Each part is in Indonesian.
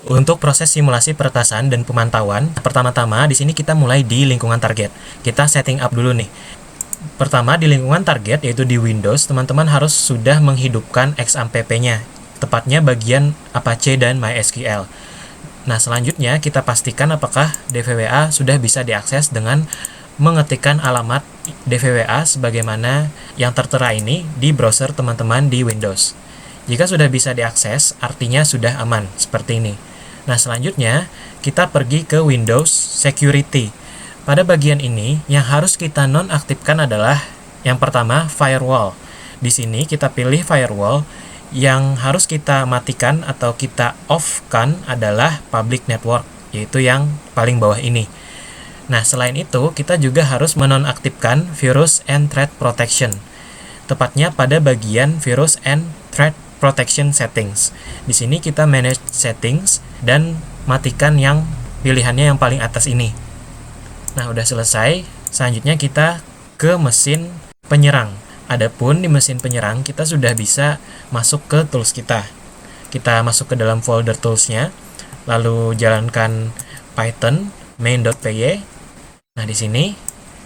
Untuk proses simulasi peretasan dan pemantauan, pertama-tama di sini kita mulai di lingkungan target. Kita setting up dulu nih. Pertama di lingkungan target yaitu di Windows, teman-teman harus sudah menghidupkan XAMPP-nya, tepatnya bagian Apache dan MySQL. Nah, selanjutnya kita pastikan apakah DVWA sudah bisa diakses dengan mengetikkan alamat DVWA sebagaimana yang tertera ini di browser teman-teman di Windows. Jika sudah bisa diakses, artinya sudah aman, seperti ini. Nah, selanjutnya kita pergi ke Windows Security. Pada bagian ini, yang harus kita nonaktifkan adalah yang pertama, firewall. Di sini kita pilih firewall. Yang harus kita matikan atau kita off-kan adalah public network, yaitu yang paling bawah ini. Nah, selain itu, kita juga harus menonaktifkan virus and threat protection. Tepatnya pada bagian virus and threat protection settings. Di sini kita manage settings dan matikan yang pilihannya yang paling atas ini. Nah, udah selesai. Selanjutnya kita ke mesin penyerang. Adapun di mesin penyerang kita sudah bisa masuk ke tools kita. Kita masuk ke dalam folder toolsnya, lalu jalankan Python main.py. Nah, di sini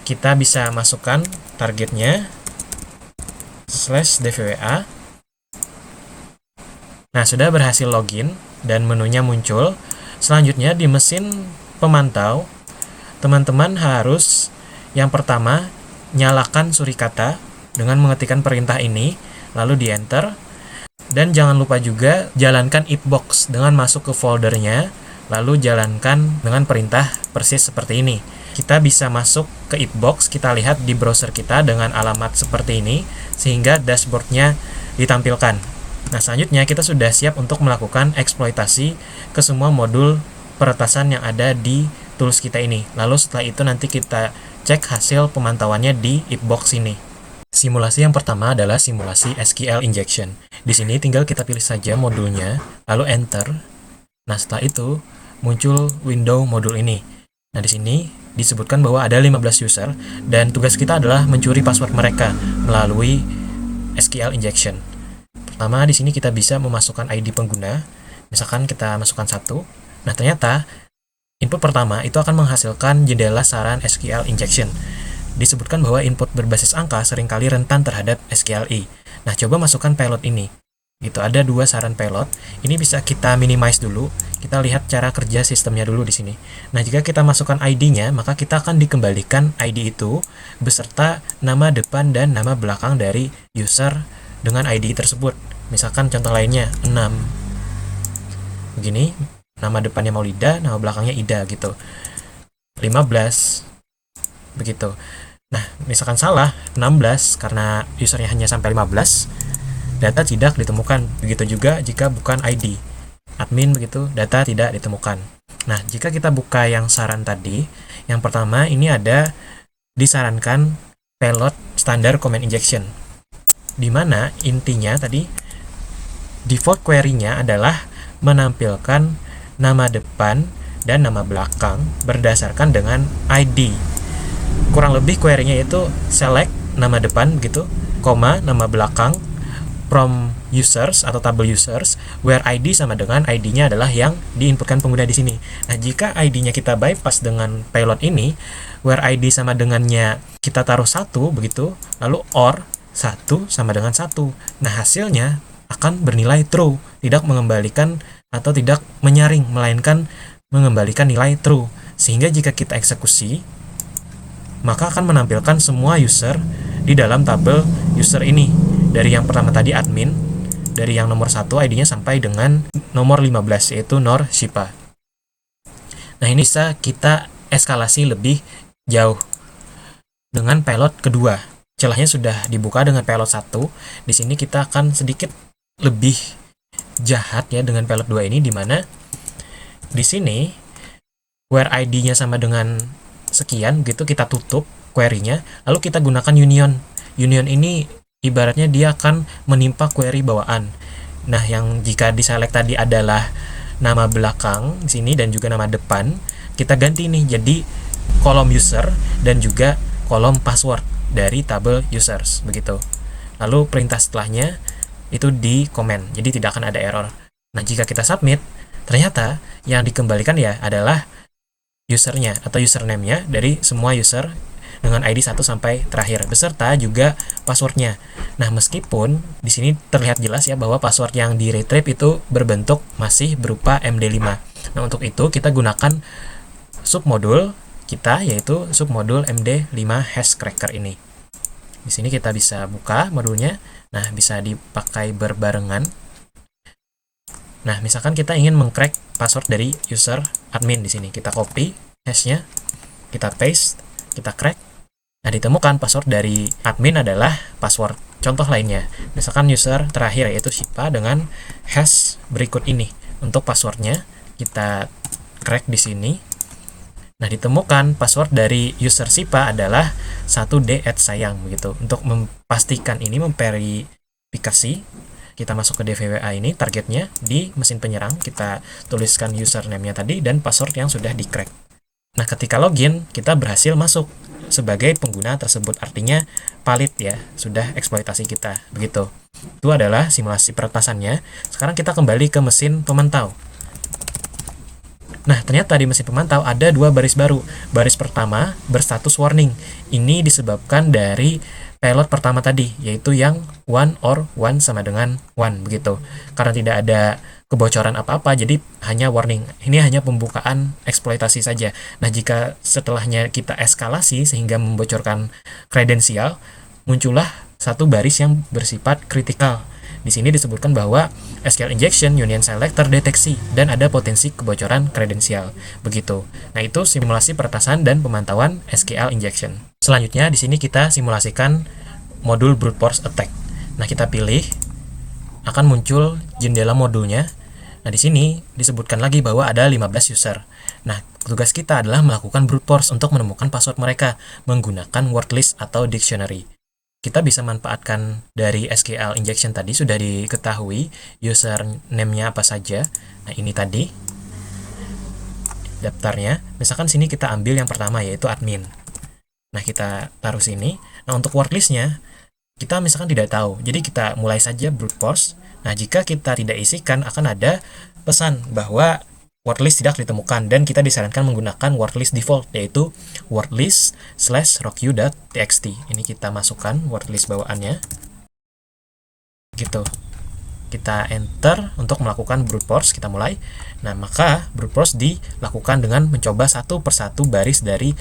kita bisa masukkan targetnya /dvwa. Nah, sudah berhasil login dan menunya muncul. Selanjutnya di mesin pemantau, teman-teman harus yang pertama nyalakan surikata dengan mengetikkan perintah ini, lalu di enter. Dan jangan lupa juga jalankan ifbox dengan masuk ke foldernya, lalu jalankan dengan perintah persis seperti ini. Kita bisa masuk ke ifbox, kita lihat di browser kita dengan alamat seperti ini, sehingga dashboardnya ditampilkan. Nah, selanjutnya kita sudah siap untuk melakukan eksploitasi ke semua modul peretasan yang ada di tools kita ini. Lalu setelah itu nanti kita cek hasil pemantauannya di ifbox ini. Simulasi yang pertama adalah simulasi SQL injection. Di sini tinggal kita pilih saja modulnya, lalu enter. Nah, setelah itu muncul window modul ini. Nah, di sini disebutkan bahwa ada 15 user dan tugas kita adalah mencuri password mereka melalui SQL injection. Pertama, di sini kita bisa memasukkan ID pengguna. Misalkan kita masukkan 1. Nah, ternyata input pertama itu akan menghasilkan jendela saran SQL injection. Disebutkan bahwa input berbasis angka seringkali rentan terhadap SQLi. Nah, coba masukkan payload ini. Gitu, ada 2 saran payload. Ini bisa kita minimize dulu. Kita lihat cara kerja sistemnya dulu di sini. Nah, jika kita masukkan ID-nya, maka kita akan dikembalikan ID itu beserta nama depan dan nama belakang dari user dengan ID tersebut. Misalkan contoh lainnya 6. Begini, nama depannya Maulida, nama belakangnya Ida gitu. 15. Begitu. Nah, misalkan salah 16 karena usernya hanya sampai 15, data tidak ditemukan. Begitu juga jika bukan ID admin, begitu, data tidak ditemukan. Nah, jika kita buka yang saran tadi, yang pertama ini ada disarankan payload standar command injection, di mana intinya tadi default query-nya adalah menampilkan nama depan dan nama belakang berdasarkan dengan ID. Kurang lebih query-nya itu select nama depan gitu, koma nama belakang from users atau table users where ID sama dengan ID-nya adalah yang diinputkan pengguna di sini. Nah, jika ID-nya kita bypass dengan payload ini, where ID sama dengannya kita taruh 1 begitu, lalu or 1 sama dengan 1. Nah, hasilnya akan bernilai true, tidak mengembalikan atau tidak menyaring, melainkan mengembalikan nilai true. Sehingga jika kita eksekusi, maka akan menampilkan semua user di dalam tabel user ini. Dari yang pertama tadi admin, dari yang nomor 1 ID-nya sampai dengan nomor 15 yaitu Nor Shipa. Nah, ini bisa kita eskalasi lebih jauh dengan payload kedua. Celahnya sudah dibuka dengan payload 1. Di sini kita akan sedikit lebih jahat ya dengan payload 2 ini, di mana di sini where ID-nya sama dengan sekian gitu, kita tutup query-nya, lalu kita gunakan union. Union ini ibaratnya dia akan menimpa query bawaan. Nah, yang jika di select tadi adalah nama belakang di sini dan juga nama depan, kita ganti nih jadi kolom user dan juga kolom password dari tabel users begitu. Lalu perintah setelahnya itu di comment, jadi tidak akan ada error. Nah, jika kita submit, ternyata yang dikembalikan ya adalah usernya atau username-nya dari semua user dengan ID 1 sampai terakhir, beserta juga passwordnya. Nah, meskipun di sini terlihat jelas ya bahwa password yang di retrieve itu berbentuk masih berupa MD5. Nah, untuk itu kita gunakan submodul kita, yaitu submodul MD5 hashcracker ini. Di sini kita bisa buka modulnya. Nah, bisa dipakai berbarengan. Nah, misalkan kita ingin mengcrack password dari user admin di sini, kita copy hashnya, kita paste, kita crack. Nah, ditemukan password dari admin adalah password contoh lainnya. Misalkan user terakhir yaitu Shipa dengan hash berikut ini. Untuk passwordnya kita crack di sini. Nah, ditemukan password dari user Shipa adalah 1d@sayang begitu. Untuk memastikan ini, memverifikasi, kita masuk ke DVWA ini, targetnya di mesin penyerang, kita tuliskan username-nya tadi dan password yang sudah di-crack. Nah, ketika login, kita berhasil masuk sebagai pengguna tersebut, artinya valid ya, sudah eksploitasi kita, begitu. Itu adalah simulasi peretasannya. Sekarang kita kembali ke mesin pemantau. Nah, ternyata di mesin pemantau ada dua baris baru. Baris pertama berstatus warning. Ini disebabkan dari payload pertama tadi, yaitu yang one or one sama dengan one, begitu. Karena tidak ada kebocoran apa-apa, jadi hanya warning. Ini hanya pembukaan eksploitasi saja. Nah, jika setelahnya kita eskalasi sehingga membocorkan kredensial, muncullah satu baris yang bersifat kritikal. Di sini disebutkan bahwa SQL injection union select terdeteksi dan ada potensi kebocoran kredensial. Begitu. Nah, itu simulasi peretasan dan pemantauan SQL injection. Selanjutnya di sini kita simulasikan modul brute force attack. Nah, kita pilih, akan muncul jendela modulnya. Nah, di sini disebutkan lagi bahwa ada 15 user. Nah, tugas kita adalah melakukan brute force untuk menemukan password mereka menggunakan word list atau dictionary. Kita bisa manfaatkan dari SQL injection tadi, sudah diketahui username-nya apa saja. Nah, ini tadi daftarnya. Misalkan sini kita ambil yang pertama, yaitu admin. Nah, kita taruh sini. Nah, untuk word list-nya kita misalkan tidak tahu, jadi kita mulai saja brute force. Nah, jika kita tidak isikan, akan ada pesan bahwa word list tidak ditemukan, dan kita disarankan menggunakan word list default, yaitu wordlist/rockyou.txt. Ini kita masukkan word list bawaannya, gitu. Kita enter untuk melakukan brute force. Kita mulai. Nah, maka brute force dilakukan dengan mencoba satu persatu baris dari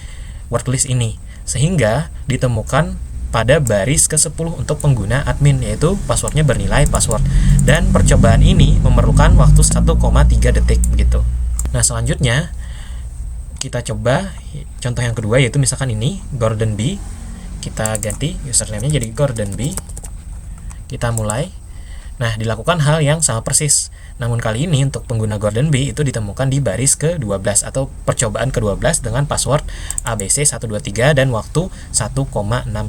word list ini, sehingga ditemukan pada baris ke-10 untuk pengguna admin, yaitu passwordnya bernilai password. Dan percobaan ini memerlukan waktu 1,3 detik begitu. Nah, selanjutnya kita coba contoh yang kedua, yaitu misalkan ini Gordon B. Kita ganti username-nya jadi Gordon B. Kita mulai. Nah, dilakukan hal yang sama persis. Namun kali ini untuk pengguna Gordon B itu ditemukan di baris ke-12 atau percobaan ke-12 dengan password ABC123 dan waktu 1,6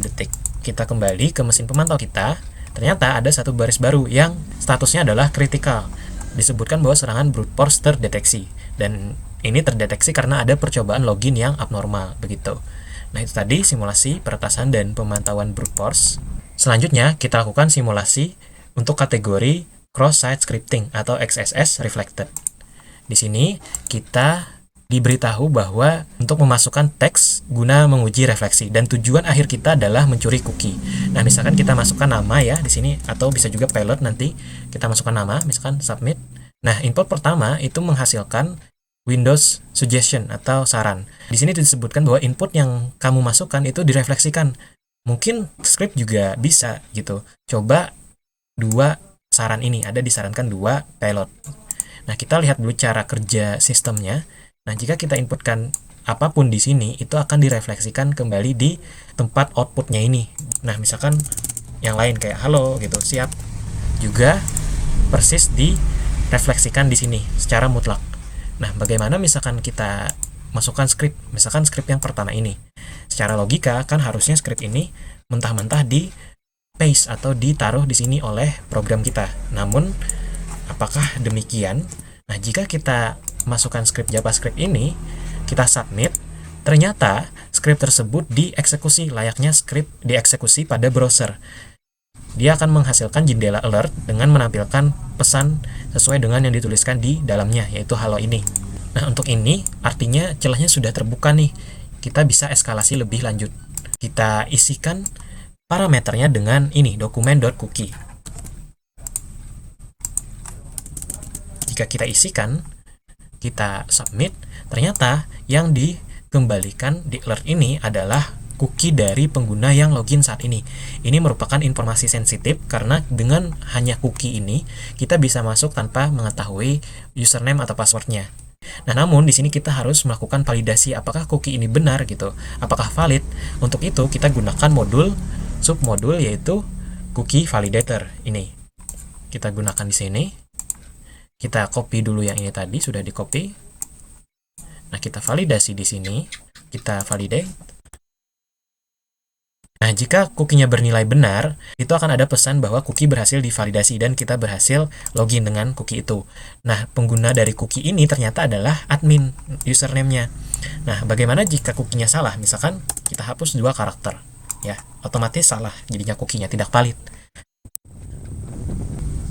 detik. Kita kembali ke mesin pemantau kita. Ternyata ada satu baris baru yang statusnya adalah critical. Disebutkan bahwa serangan brute force terdeteksi. Dan ini terdeteksi karena ada percobaan login yang abnormal, begitu. Nah, itu tadi simulasi peretasan dan pemantauan brute force. Selanjutnya kita lakukan simulasi untuk kategori cross-site scripting atau XSS reflected. Di sini kita diberitahu bahwa untuk memasukkan teks guna menguji refleksi, dan tujuan akhir kita adalah mencuri cookie. Nah, misalkan kita masukkan nama ya di sini, atau bisa juga payload, nanti kita masukkan nama, misalkan submit. Nah, input pertama itu menghasilkan Windows suggestion atau saran. Di sini disebutkan bahwa input yang kamu masukkan itu direfleksikan. Mungkin script juga bisa gitu. Coba dua saran ini, ada disarankan dua payload. Nah, kita lihat dulu cara kerja sistemnya. Nah, jika kita inputkan apapun di sini, itu akan direfleksikan kembali di tempat outputnya ini. Nah, misalkan yang lain kayak halo gitu, siap, juga persis direfleksikan di sini secara mutlak. Nah, bagaimana misalkan kita masukkan script, misalkan script yang pertama ini. Secara logika kan harusnya script ini mentah-mentah di paste atau ditaruh di sini oleh program kita. Namun, apakah demikian? Nah, jika kita masukkan script JavaScript ini, kita submit, ternyata script tersebut dieksekusi layaknya script dieksekusi pada browser. dia akan menghasilkan jendela alert dengan menampilkan pesan sesuai dengan yang dituliskan di dalamnya, yaitu halo ini. Nah, untuk ini artinya celahnya sudah terbuka nih. Kita bisa eskalasi lebih lanjut. Kita isikan parameternya dengan ini, dokumen.cookie. Jika kita isikan, kita submit, ternyata yang dikembalikan di alert ini adalah cookie dari pengguna yang login saat ini. Ini merupakan informasi sensitif karena dengan hanya cookie ini kita bisa masuk tanpa mengetahui username atau passwordnya. Nah, namun di sini kita harus melakukan validasi apakah cookie ini benar gitu, apakah valid. Untuk itu kita gunakan modul submodul yaitu cookie validator ini. Kita gunakan di sini. Kita copy dulu yang ini tadi sudah di copy. Nah, kita validasi di sini. Kita validate. Nah, jika cookie-nya bernilai benar, itu akan ada pesan bahwa cookie berhasil divalidasi dan kita berhasil login dengan cookie itu. Nah, pengguna dari cookie ini ternyata adalah admin username-nya. Nah, bagaimana jika cookie-nya salah? Misalkan kita hapus 2 karakter, ya, otomatis salah, jadinya cookie-nya tidak valid.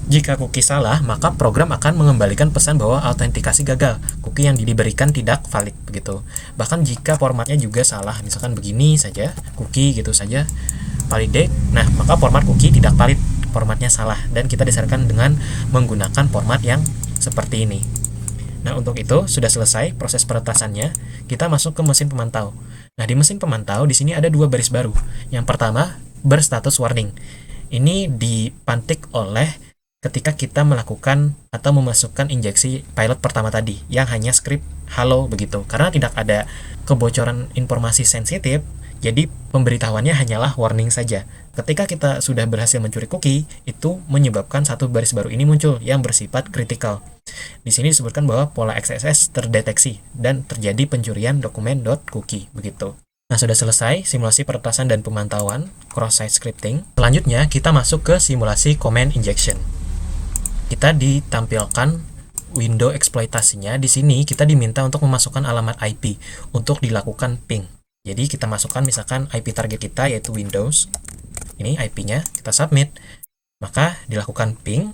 Jika cookie salah, maka program akan mengembalikan pesan bahwa autentikasi gagal, cookie yang diberikan tidak valid begitu. Bahkan jika formatnya juga salah, misalkan begini saja, cookie gitu saja, validate, nah maka format cookie tidak valid, formatnya salah, dan kita disyaratkan dengan menggunakan format yang seperti ini. Nah, untuk itu sudah selesai proses peretasannya, kita masuk ke mesin pemantau. Nah, di mesin pemantau di sini ada 2 baris baru. Yang pertama, berstatus warning. Ini dipantik oleh ketika kita melakukan atau memasukkan injeksi pilot pertama tadi yang hanya script halo begitu. Karena tidak ada kebocoran informasi sensitif, jadi pemberitahuannya hanyalah warning saja. Ketika kita sudah berhasil mencuri cookie, itu menyebabkan satu baris baru ini muncul yang bersifat kritikal. Di sini disebutkan bahwa pola XSS terdeteksi dan terjadi pencurian dokumen.cookie begitu. Nah, sudah selesai simulasi peretasan dan pemantauan cross-site scripting. Selanjutnya kita masuk ke simulasi command injection. Kita ditampilkan window eksploitasinya. Di sini kita diminta untuk memasukkan alamat IP untuk dilakukan ping. Jadi kita masukkan misalkan IP target kita yaitu Windows. Ini IP-nya, kita submit. Maka dilakukan ping.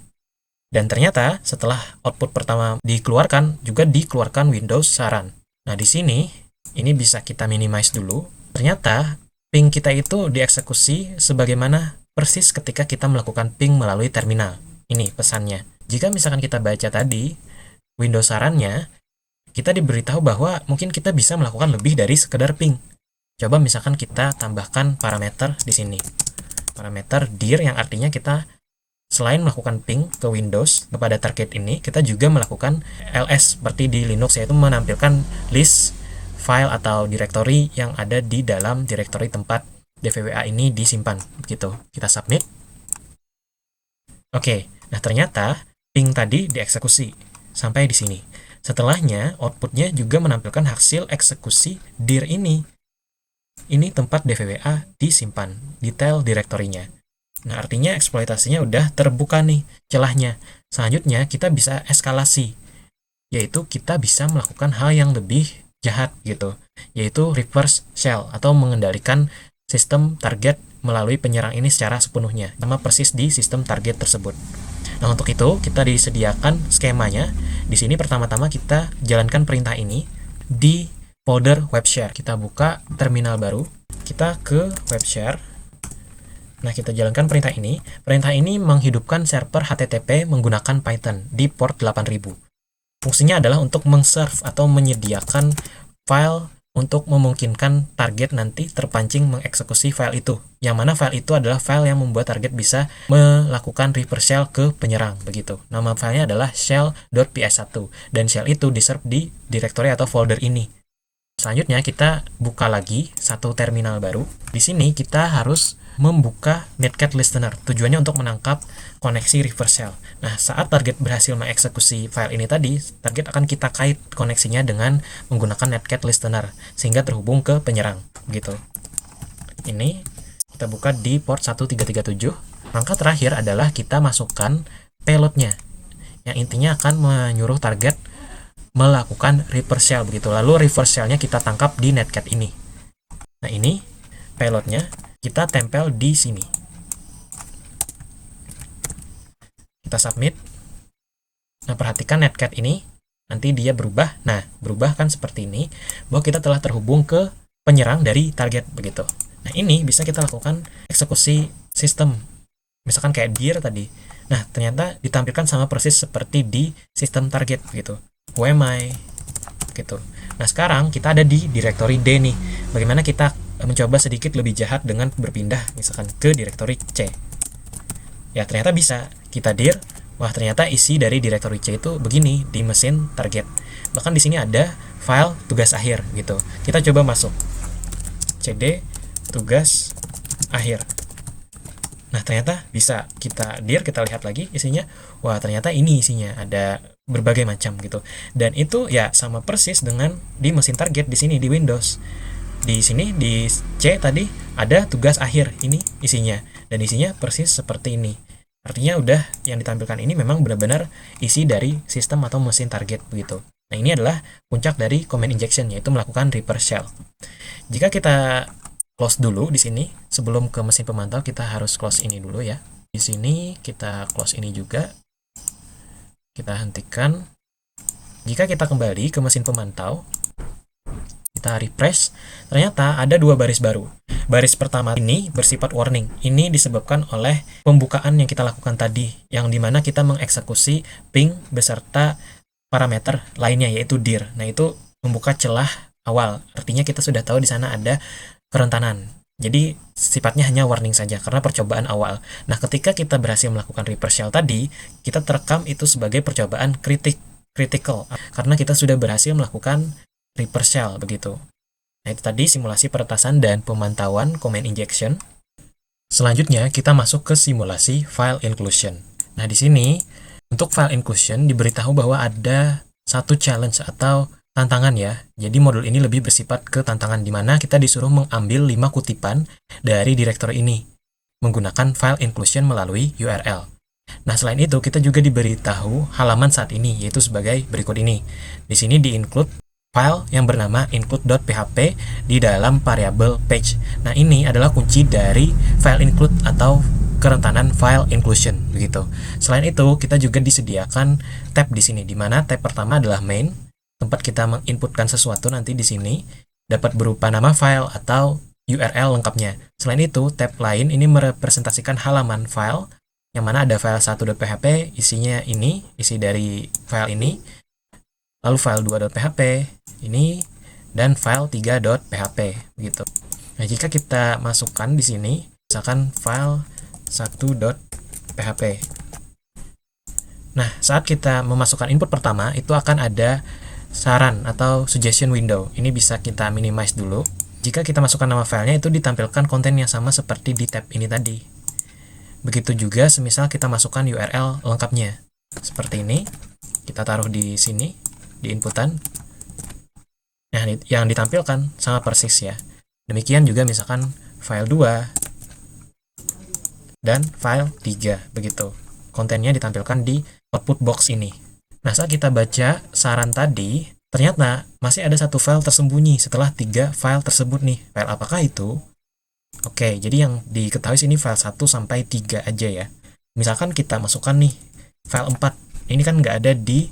Dan ternyata setelah output pertama dikeluarkan, juga dikeluarkan Windows saran. Nah, di sini ini bisa kita minimize dulu. Ternyata ping kita itu dieksekusi sebagaimana persis ketika kita melakukan ping melalui terminal. Ini pesannya. Jika misalkan kita baca tadi Windows sarannya, kita diberitahu bahwa mungkin kita bisa melakukan lebih dari sekedar ping. Coba misalkan kita tambahkan parameter di sini. Parameter dir yang artinya kita selain melakukan ping ke Windows kepada target ini, kita juga melakukan ls seperti di Linux, yaitu menampilkan list file atau directory yang ada di dalam directory tempat DVWA ini disimpan. Begitu. Kita submit. Oke. Nah, ternyata ping tadi dieksekusi sampai di sini. Setelahnya, outputnya juga menampilkan hasil eksekusi dir ini. Ini tempat DVWA disimpan, detail direktorinya. Nah, artinya eksploitasinya udah terbuka nih celahnya. Selanjutnya, kita bisa eskalasi, yaitu kita bisa melakukan hal yang lebih jahat gitu, yaitu reverse shell atau mengendalikan sistem target melalui penyerang ini secara sepenuhnya, sama persis di sistem target tersebut. Nah, untuk itu kita disediakan skemanya. Di sini pertama-tama kita jalankan perintah ini di folder web share. Kita buka terminal baru, kita ke web share. Nah, kita jalankan perintah ini. Perintah ini menghidupkan server HTTP menggunakan Python di port 8000. Fungsinya adalah untuk meng-serve atau menyediakan file untuk memungkinkan target nanti terpancing mengeksekusi file itu. Yang mana file itu adalah file yang membuat target bisa melakukan reverse shell ke penyerang, begitu. Nama filenya adalah shell.ps1 dan shell itu diserve di directory atau folder ini. Selanjutnya kita buka lagi satu terminal baru. Di sini kita harus membuka netcat listener. Tujuannya untuk menangkap koneksi reverse shell. Nah, saat target berhasil mengeksekusi file ini tadi, target akan kita kait koneksinya dengan menggunakan netcat listener sehingga terhubung ke penyerang, gitu. Ini kita buka di port 1337. Langkah terakhir adalah kita masukkan payloadnya, yang intinya akan menyuruh target melakukan reverse shell begitu. Lalu reverse shell-nya kita tangkap di netcat ini. Nah, ini payloadnya kita tempel di sini. kita submit. Nah, perhatikan netcat ini nanti dia berubah. Nah, berubah kan seperti ini, bahwa kita telah terhubung ke penyerang dari target begitu. Nah, ini bisa kita lakukan eksekusi sistem. Misalkan kayak dir tadi. Nah, ternyata ditampilkan sama persis seperti di sistem target begitu. Who am I? Gitu. Nah, sekarang kita ada di directory D nih. Bagaimana kita mencoba sedikit lebih jahat dengan berpindah misalkan ke directory C. Ya, ternyata bisa. Kita dir, wah ternyata isi dari directory C itu begini di mesin target. Bahkan di sini ada file tugas akhir gitu. Kita coba masuk. cd tugas akhir. Nah, ternyata bisa kita dir, kita lihat lagi isinya. Wah, ternyata ini isinya ada berbagai macam gitu. Dan itu ya sama persis dengan di mesin target di sini di Windows. Di sini di C tadi ada tugas akhir, ini isinya. Dan isinya persis seperti ini. Artinya udah yang ditampilkan ini memang benar-benar isi dari sistem atau mesin target begitu. Nah, ini adalah puncak dari command injection, yaitu melakukan reverse shell. Jika kita close dulu di sini, sebelum ke mesin pemantau kita harus close ini dulu ya. Di sini kita close ini juga. Kita hentikan. Jika kita kembali ke mesin pemantau, kita refresh, ternyata ada dua baris baru. Baris pertama ini bersifat warning. Ini disebabkan oleh pembukaan yang kita lakukan tadi, yang dimana kita mengeksekusi ping beserta parameter lainnya, yaitu dir. Nah, itu membuka celah awal. Artinya kita sudah tahu di sana ada kerentanan. Jadi sifatnya hanya warning saja karena percobaan awal. Nah, ketika kita berhasil melakukan reverse shell tadi, kita terekam itu sebagai percobaan critical karena kita sudah berhasil melakukan reverse shell begitu. Nah, itu tadi simulasi peretasan dan pemantauan command injection. Selanjutnya kita masuk ke simulasi file inclusion. Nah, di sini untuk file inclusion diberitahu bahwa ada satu challenge atau tantangan ya. Jadi modul ini lebih bersifat ke tantangan di mana kita disuruh mengambil 5 kutipan dari directory ini menggunakan file inclusion melalui URL. Nah, selain itu kita juga diberitahu halaman saat ini, yaitu sebagai berikut ini. Di sini di-include file yang bernama include.php di dalam variabel page. Nah, ini adalah kunci dari file include atau kerentanan file inclusion begitu. Selain itu, kita juga disediakan tab di sini, di mana tab pertama adalah main, tempat kita menginputkan sesuatu nanti di sini dapat berupa nama file atau URL lengkapnya. Selain itu, tab lain ini merepresentasikan halaman file yang mana ada file 1.php, isinya ini, isi dari file ini, lalu file 2.php ini, dan file 3.php begitu. Nah, jika kita masukkan di sini, misalkan file 1.php. Nah, saat kita memasukkan input pertama, itu akan ada saran atau suggestion window. Ini bisa kita minimize dulu. Jika kita masukkan nama filenya, itu ditampilkan konten yang sama seperti di tab ini tadi. Begitu juga semisal kita masukkan URL lengkapnya. Seperti ini. Kita taruh di sini, di inputan. Nah, yang ditampilkan sama persis ya. Demikian juga misalkan file 2 dan file 3, begitu. Kontennya ditampilkan di output box ini. Nah, saat kita baca saran tadi, ternyata masih ada satu file tersembunyi setelah 3 file tersebut nih. File apakah itu? Oke, jadi yang diketahui sini file 1 sampai 3 aja ya. Misalkan kita masukkan nih file 4. Ini kan nggak ada di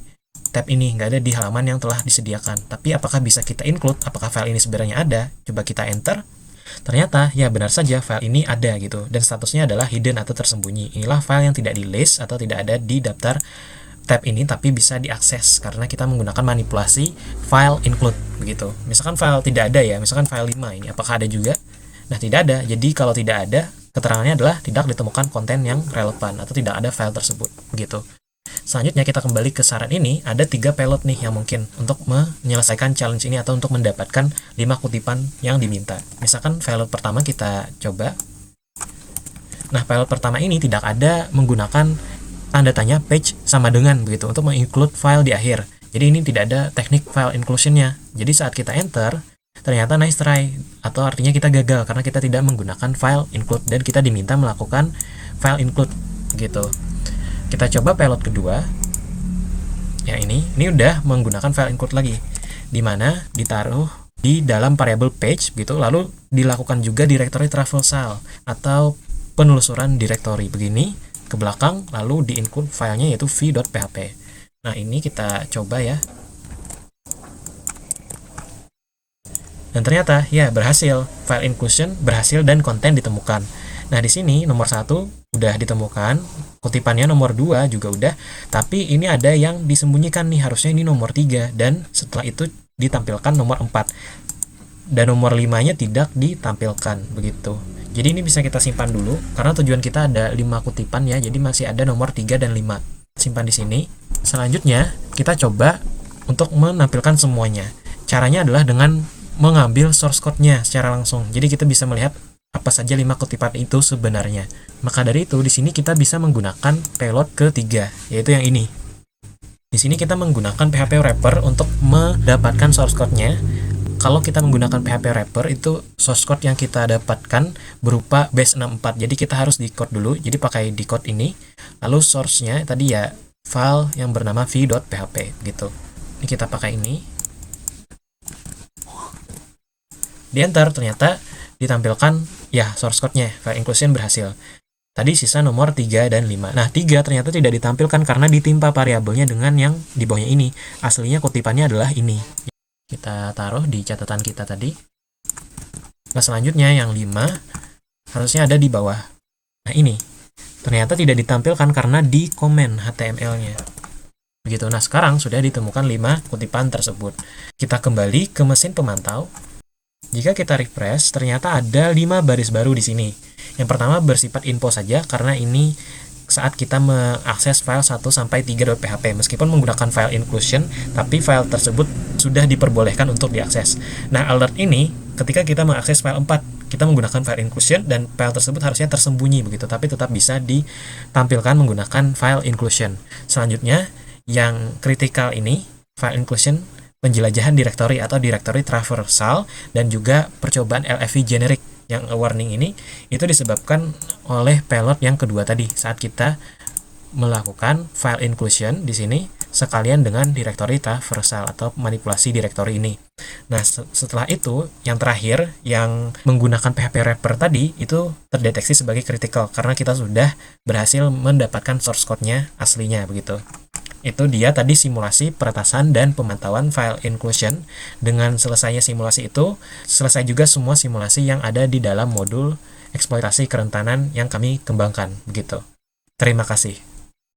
tab ini, nggak ada di halaman yang telah disediakan. Tapi apakah bisa kita include? Apakah file ini sebenarnya ada? Coba kita enter. Ternyata, ya benar saja file ini ada gitu. Dan statusnya adalah hidden atau tersembunyi. Inilah file yang tidak di list atau tidak ada di daftar tab ini, tapi bisa diakses karena kita menggunakan manipulasi file include begitu. Misalkan file tidak ada ya, misalkan file 5 ini, apakah ada juga? Nah, tidak ada. Jadi kalau tidak ada, keterangannya adalah tidak ditemukan konten yang relevan atau tidak ada file tersebut begitu. Selanjutnya kita kembali ke saran ini, ada 3 payload nih yang mungkin untuk menyelesaikan challenge ini atau untuk mendapatkan 5 kutipan yang diminta. Misalkan payload pertama kita coba. Nah, payload pertama ini tidak ada menggunakan tanda tanya page sama dengan begitu untuk menginclude file di akhir. Jadi ini tidak ada teknik file inclusion-nya. Jadi saat kita enter, ternyata nice try atau artinya kita gagal karena kita tidak menggunakan file include dan kita diminta melakukan file include gitu. Kita coba payload kedua. Yang ini udah menggunakan file include lagi, di mana ditaruh di dalam variable page gitu, lalu dilakukan juga directory traversal atau penelusuran directory begini. ke belakang, lalu di-include filenya yaitu v.php. Nah, ini kita coba ya. Dan ternyata ya berhasil, file inclusion berhasil dan konten ditemukan. Nah, di sini nomor 1 udah ditemukan, kutipannya nomor 2 juga udah, tapi ini ada yang disembunyikan nih, harusnya ini nomor 3, dan setelah itu ditampilkan nomor 4. Dan nomor 5-nya tidak ditampilkan, begitu. Jadi ini bisa kita simpan dulu, karena tujuan kita ada 5 kutipan ya, jadi masih ada nomor 3 dan 5. Simpan di sini. Selanjutnya, kita coba untuk menampilkan semuanya. Caranya adalah dengan mengambil source code-nya secara langsung. Jadi kita bisa melihat apa saja 5 kutipan itu sebenarnya. Maka dari itu, di sini kita bisa menggunakan payload ketiga, yaitu yang ini. Di sini kita menggunakan PHP wrapper untuk mendapatkan source code-nya. Kalau kita menggunakan PHP wrapper, itu source code yang kita dapatkan berupa base 64. Jadi kita harus decode dulu. Jadi pakai decode ini. Lalu source-nya tadi ya file yang bernama v.php gitu. Ini kita pakai ini. Di enter, ternyata ditampilkan ya source code-nya, file inclusion berhasil. Tadi sisa nomor 3 dan 5. Nah, 3 ternyata tidak ditampilkan karena ditimpa variabelnya dengan yang di bawahnya ini. Aslinya kutipannya adalah ini. Kita taruh di catatan kita tadi. Nah, selanjutnya yang 5 harusnya ada di bawah. Nah, ini ternyata tidak ditampilkan karena di komen HTML-nya. Begitu. Nah, sekarang sudah ditemukan 5 kutipan tersebut. Kita kembali ke mesin pemantau. Jika kita refresh, ternyata ada 5 baris baru di sini. Yang pertama bersifat info saja, karena ini saat kita mengakses file 1-3.php. Meskipun menggunakan file inclusion, tapi file tersebut sudah diperbolehkan untuk diakses. Nah, alert ini ketika kita mengakses file 4, kita menggunakan file inclusion, dan file tersebut harusnya tersembunyi begitu, tapi tetap bisa ditampilkan menggunakan file inclusion. Selanjutnya, yang kritikal ini, file inclusion, penjelajahan directory atau directory traversal, dan juga percobaan LFV generic yang warning ini itu disebabkan oleh payload yang kedua tadi saat kita melakukan file inclusion di sini sekalian dengan directory traversal atau manipulasi directory ini. Nah, setelah itu yang terakhir yang menggunakan PHP wrapper tadi itu terdeteksi sebagai critical karena kita sudah berhasil mendapatkan source code-nya aslinya begitu. Itu dia tadi simulasi peretasan dan pemantauan file inclusion. Dengan selesainya simulasi itu, selesai juga semua simulasi yang ada di dalam modul eksploitasi kerentanan yang kami kembangkan. Begitu. Terima kasih.